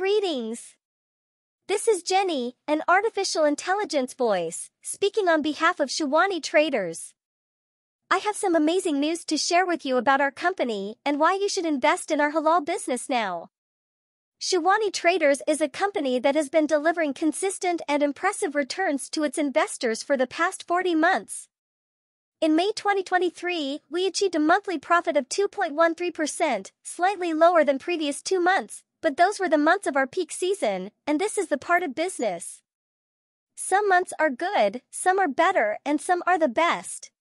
Greetings! This is Jenny, an artificial intelligence voice, speaking on behalf of Shiwani Traders. I have some amazing news to share with you about our company and why you should invest in our halal business now. Shiwani Traders is a company that has been delivering consistent and impressive returns to its investors for the past 40 months. In May 2023, we achieved a monthly profit of 2.13%, slightly lower than previous 2 months, but those were the months of our peak season, and this is the part of business. Some months are good, some are better, and some are the best.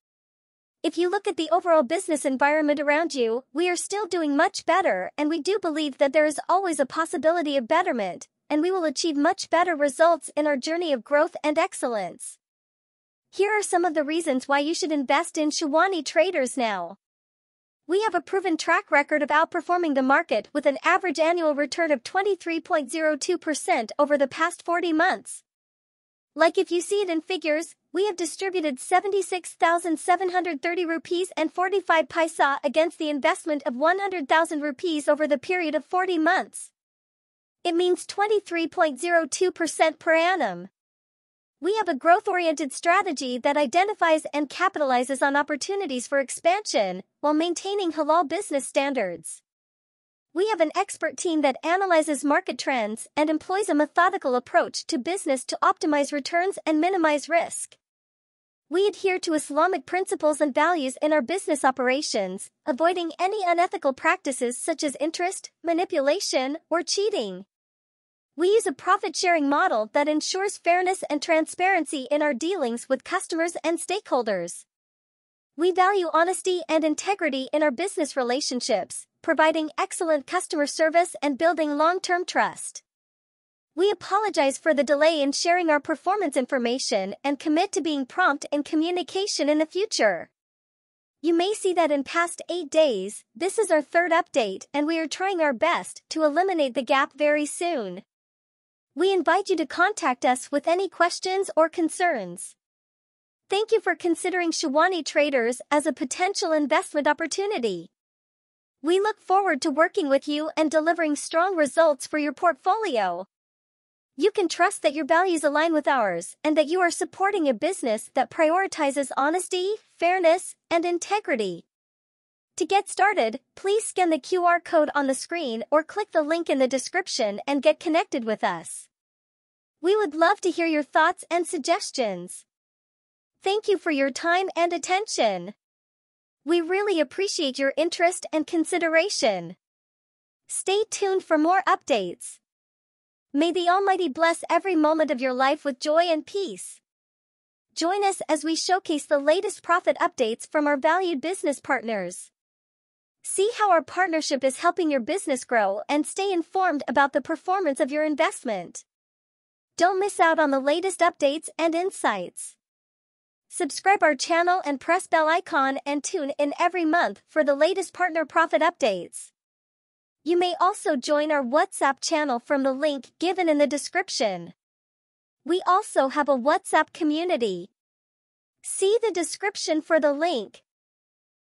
If you look at the overall business environment around you, we are still doing much better, and we do believe that there is always a possibility of betterment, and we will achieve much better results in our journey of growth and excellence. Here are some of the reasons why you should invest in Shiwani Traders now. We have a proven track record of outperforming the market with an average annual return of 23.02% over the past 40 months. Like if you see it in figures, we have distributed 76,730 rupees and 45 paisa against the investment of 100,000 rupees over the period of 40 months. It means 23.02% per annum. We have a growth-oriented strategy that identifies and capitalizes on opportunities for expansion while maintaining halal business standards. We have an expert team that analyzes market trends and employs a methodical approach to business to optimize returns and minimize risk. We adhere to Islamic principles and values in our business operations, avoiding any unethical practices such as interest, manipulation, or cheating. We use a profit-sharing model that ensures fairness and transparency in our dealings with customers and stakeholders. We value honesty and integrity in our business relationships, providing excellent customer service and building long-term trust. We apologize for the delay in sharing our performance information and commit to being prompt in communication in the future. You may see that in past 8 days, this is our third update, and we are trying our best to eliminate the gap very soon. We invite you to contact us with any questions or concerns. Thank you for considering Shiwani Traders as a potential investment opportunity. We look forward to working with you and delivering strong results for your portfolio. You can trust that your values align with ours and that you are supporting a business that prioritizes honesty, fairness, and integrity. To get started, please scan the QR code on the screen or click the link in the description and get connected with us. We would love to hear your thoughts and suggestions. Thank you for your time and attention. We really appreciate your interest and consideration. Stay tuned for more updates. May the Almighty bless every moment of your life with joy and peace. Join us as we showcase the latest profit updates from our valued business partners. See how our partnership is helping your business grow and stay informed about the performance of your investment. Don't miss out on the latest updates and insights. Subscribe our channel and press bell icon and tune in every month for the latest partner profit updates. You may also join our WhatsApp channel from the link given in the description. We also have a WhatsApp community. See the description for the link.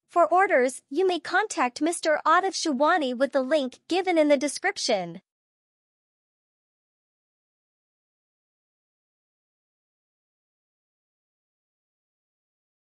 For orders, you may contact Mr. Atif Shiwani with the link given in the description.